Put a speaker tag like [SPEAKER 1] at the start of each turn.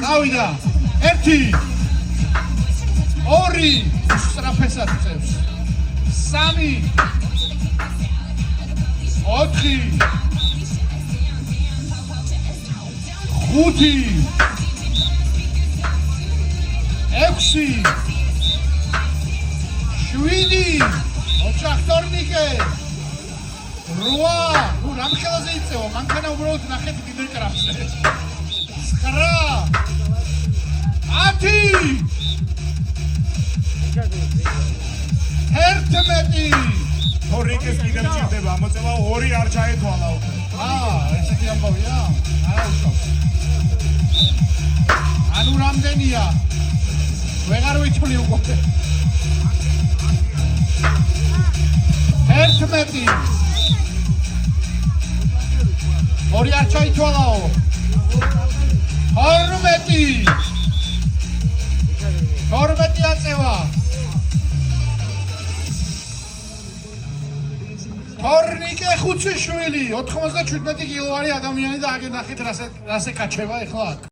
[SPEAKER 1] წავიდა 1 2 სწრაფესად წევს 3 4 5 6 7 ოჩახტორნიკე 8 ნუ რამ ხელაზე იწევა მანქანა უბრალოდ ნახეთ დიდ ეკრანზე 9 10 11
[SPEAKER 2] თორიკეს კიდევ ჭირდება ამოწევა 2 არ ჩაეთვალა უკვე.
[SPEAKER 1] ესეთი ამბავია? არა უშავს. ანუ რამდენია? ვეღარ ვიცვლი უკვე. 11 2 არ ჩაითვალაო. 12 აწევა. თორნიკე ხუციშვილი 97 კილოვარი ადამიანი და აგე ნახეთ რასე კაჩება ეხლა აქ